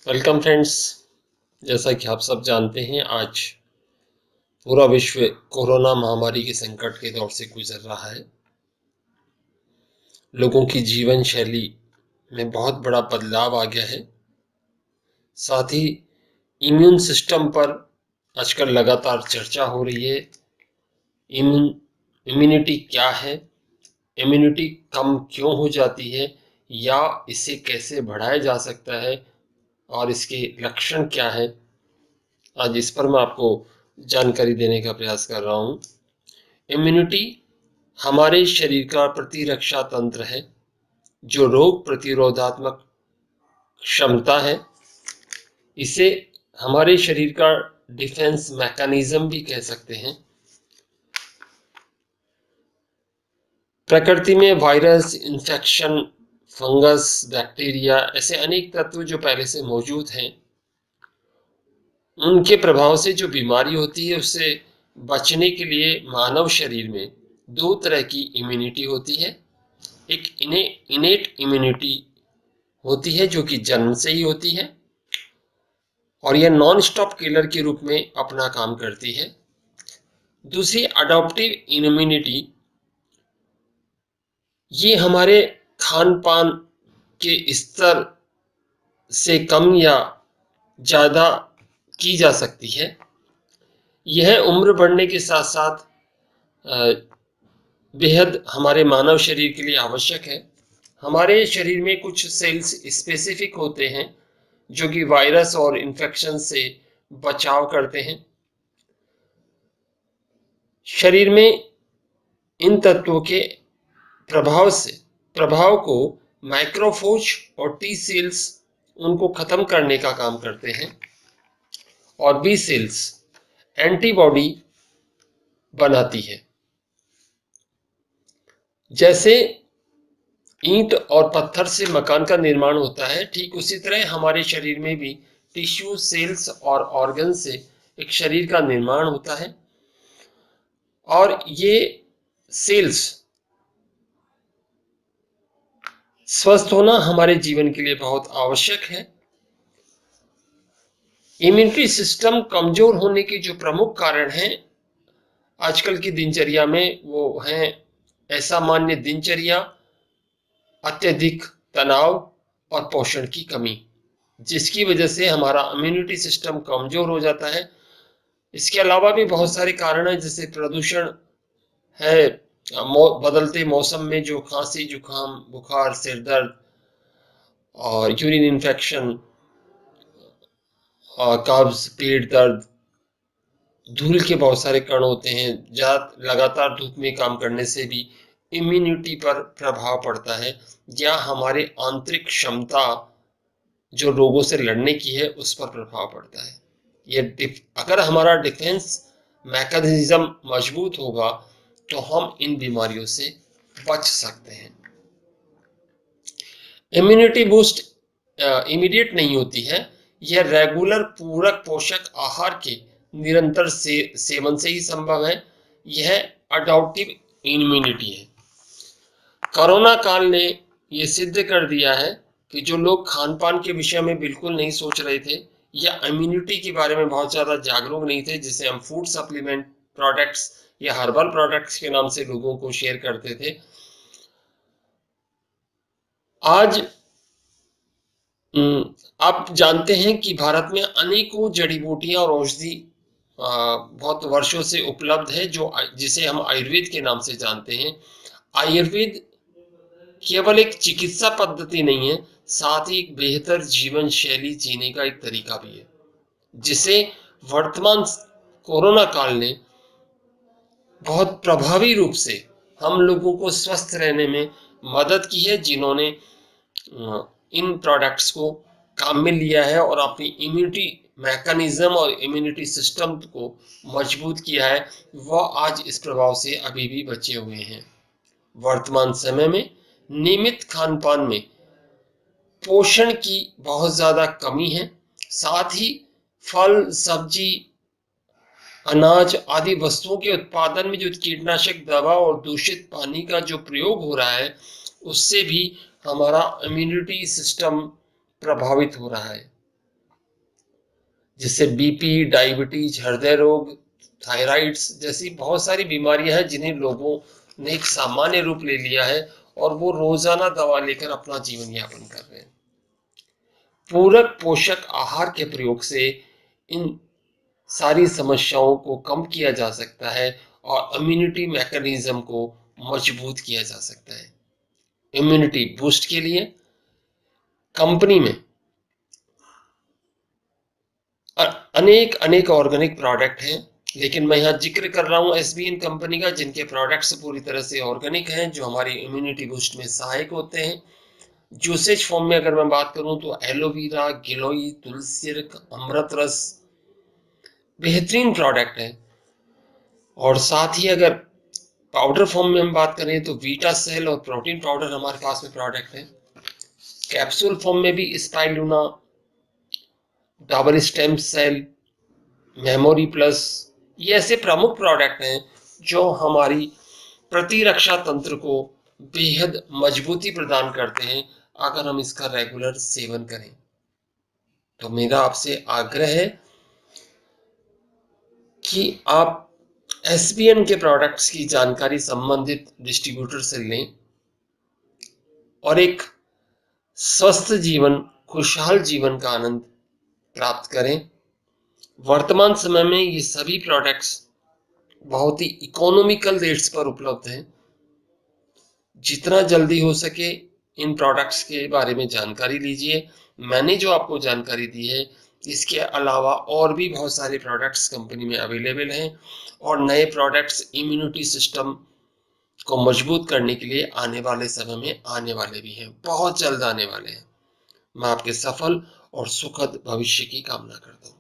Welcome friends. जैसा कि आप सब जानते हैं, आज पूरा विश्व कोरोना महामारी के संकट के दौर से गुजर रहा है। लोगों की जीवन शैली में बहुत बड़ा बदलाव आ गया है। साथ ही इम्यून सिस्टम पर आजकल लगातार चर्चा हो रही है। इम्यूनिटी क्या है, इम्यूनिटी कम क्यों हो जाती है, या इसे कैसे बढ़ाया जा सकता है और इसके लक्षण क्या है। आज इस पर मैं आपको जानकारी देने का प्रयास कर रहा हूँ। इम्यूनिटी हमारे शरीर का प्रतिरक्षा तंत्र है, जो रोग प्रतिरोधात्मक क्षमता है। इसे हमारे शरीर का डिफेंस मैकेनिज्म भी कह सकते हैं। प्रकृति में वायरस, इन्फेक्शन, फंगस, बैक्टीरिया ऐसे अनेक तत्व जो पहले से मौजूद हैं, उनके प्रभाव से जो बीमारी होती है उससे बचने के लिए मानव शरीर में दो तरह की इम्यूनिटी होती है। एक इनेट इम्यूनिटी होती है जो कि जन्म से ही होती है, और यह नॉन स्टॉप किलर के रूप में अपना काम करती है। दूसरी अडॉप्टिव इम्यूनिटी, ये हमारे खान पान के स्तर से कम या ज़्यादा की जा सकती है। यह उम्र बढ़ने के साथ साथ बेहद हमारे मानव शरीर के लिए आवश्यक है। हमारे शरीर में कुछ सेल्स स्पेसिफिक होते हैं जो कि वायरस और इन्फेक्शन से बचाव करते हैं। शरीर में इन तत्वों के प्रभाव को माइक्रोफोज और टी सेल्स उनको खत्म करने का काम करते हैं, और बी सेल्स एंटीबॉडी बनाती है। जैसे ईंट और पत्थर से मकान का निर्माण होता है, ठीक उसी तरह हमारे शरीर में भी टिश्यू, सेल्स और ऑर्गन से एक शरीर का निर्माण होता है, और ये सेल्स स्वस्थ होना हमारे जीवन के लिए बहुत आवश्यक है। इम्यूनिटी सिस्टम कमजोर होने के जो प्रमुख कारण हैं आजकल की दिनचर्या में, वो हैं असामान्य दिनचर्या, अत्यधिक तनाव और पोषण की कमी, जिसकी वजह से हमारा इम्यूनिटी सिस्टम कमजोर हो जाता है। इसके अलावा भी बहुत सारे कारण हैं, जैसे प्रदूषण है, बदलते मौसम में जो खांसी, जुकाम, बुखार, सिर दर्द और यूरिन इन्फेक्शन, कब्ज, पेट दर्द, धूल के बहुत सारे कण होते हैं। लगातार धूप में काम करने से भी इम्यूनिटी पर प्रभाव पड़ता है, या हमारे आंतरिक क्षमता जो रोगों से लड़ने की है उस पर प्रभाव पड़ता है। अगर हमारा डिफेंस मैकेनिज्म मजबूत होगा तो हम इन बीमारियों से बच सकते हैं। इम्यूनिटी बूस्ट इमीडिएट नहीं होती है, यह रेगुलर पूरक पोषक आहार के निरंतर सेवन से ही संभव है। यह अडॉप्टिव इम्यूनिटी है। कोरोना काल ने यह सिद्ध कर दिया है कि जो लोग खान पान के विषय में बिल्कुल नहीं सोच रहे थे, या इम्यूनिटी के बारे में बहुत ज़्यादा जागरूक नहीं थे, जिसे हम फूड सप्लीमेंट प्रोडक्ट्स या हर्बल प्रोडक्ट्स के नाम से लोगों को शेयर करते थे, आज आप जानते हैं कि भारत में अनेकों जड़ी बूटियां और औषधि बहुत वर्षों से उपलब्ध है, जिसे हम आयुर्वेद के नाम से जानते हैं। आयुर्वेद केवल एक चिकित्सा पद्धति नहीं है, साथ ही एक बेहतर जीवन शैली जीने का एक तरीका भी है, जिसे वर्तमान कोरोना काल ने बहुत प्रभावी रूप से हम लोगों को स्वस्थ रहने में मदद की है। जिन्होंने इन प्रोडक्ट्स को काम में लिया है और अपनी इम्यूनिटी मैकेनिज्म और इम्यूनिटी सिस्टम को मजबूत किया है, वह आज इस प्रभाव से अभी भी बचे हुए हैं। वर्तमान समय में नियमित खान पान में पोषण की बहुत ज़्यादा कमी है। साथ ही फल, सब्जी, अनाज आदि वस्तुओं के उत्पादन में जो कीटनाशक दवा और दूषित पानी का जो प्रयोग हो रहा है, उससे भी हमारा इम्यूनिटी सिस्टम प्रभावित हो रहा है। जिससे बीपी, डायबिटीज, हृदय रोग, थायराइड्स जैसी बहुत सारी बीमारियां हैं जिन्हें लोगों ने एक सामान्य रूप ले लिया है और वो रोजाना दवा लेकर अपना जीवन यापन कर रहे हैं। पूरक पोषक आहार के प्रयोग से इन सारी समस्याओं को कम किया जा सकता है और इम्यूनिटी मैकेनिज्म को मजबूत किया जा सकता है। इम्यूनिटी बूस्ट के लिए कंपनी में अनेक अनेक ऑर्गेनिक प्रोडक्ट हैं, लेकिन मैं यहाँ जिक्र कर रहा हूँ एसबीएन कंपनी का, जिनके प्रोडक्ट्स पूरी तरह से ऑर्गेनिक हैं, जो हमारी इम्यूनिटी बूस्ट में सहायक होते हैं। जूसेज फॉर्म में अगर मैं बात करूँ तो एलोवेरा, गिलोई, तुलसी, अमृत रस बेहतरीन प्रोडक्ट है। और साथ ही अगर पाउडर फॉर्म में हम बात करें तो वीटा सेल और प्रोटीन पाउडर हमारे पास में प्रोडक्ट है। कैप्सूल फॉर्म में भी spirulina, Dabur stem cell, memory plus, ये ऐसे प्रमुख प्रोडक्ट हैं जो हमारी प्रतिरक्षा तंत्र को बेहद मजबूती प्रदान करते हैं अगर हम इसका रेगुलर सेवन करें। तो मेरा आपसे आग्रह है कि आप एसबीएन के प्रोडक्ट्स की जानकारी संबंधित डिस्ट्रीब्यूटर से लें और एक स्वस्थ जीवन, खुशहाल जीवन का आनंद प्राप्त करें। वर्तमान समय में ये सभी प्रोडक्ट्स बहुत ही इकोनॉमिकल रेट्स पर उपलब्ध हैं। जितना जल्दी हो सके इन प्रोडक्ट्स के बारे में जानकारी लीजिए। मैंने जो आपको जानकारी दी है, इसके अलावा और भी बहुत सारे प्रोडक्ट्स कंपनी में अवेलेबल हैं और नए प्रोडक्ट्स इम्यूनिटी सिस्टम को मजबूत करने के लिए आने वाले समय में आने वाले भी हैं, बहुत जल्द आने वाले हैं। मैं आपके सफल और सुखद भविष्य की कामना करता हूँ।